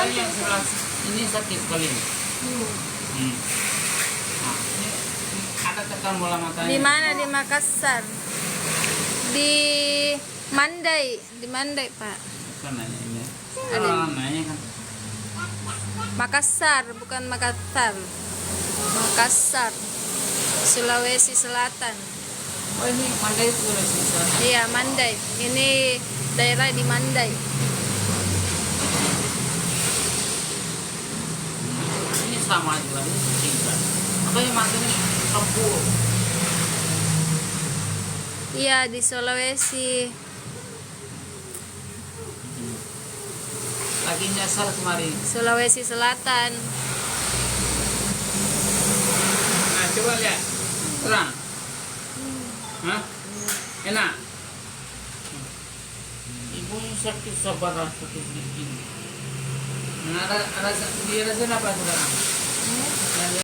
Makanya yang sebelah ini sakit sekali. Hmm. Nah, ini ada tekan bola matanya. Di mana? Di Makassar. Di Mandai, Pak. Bukan nanya ini. Ada. Orang nanya kan. Makassar, bukan Makassar. Makassar, Sulawesi Selatan. Oh ini Mandai itu Sulawesi Selatan. Iya, Mandai. Ini daerah di Mandai. Ini sama juga, ini tingkat. Makanya matanya kempul. Iya, di Sulawesi. Lagi nyasar kemarin. Sulawesi Selatan. Nah coba lihat, terang. Hah? Enak. Ibunya sakit sabar sakit begini. Nah, ada dirasa apa saudara?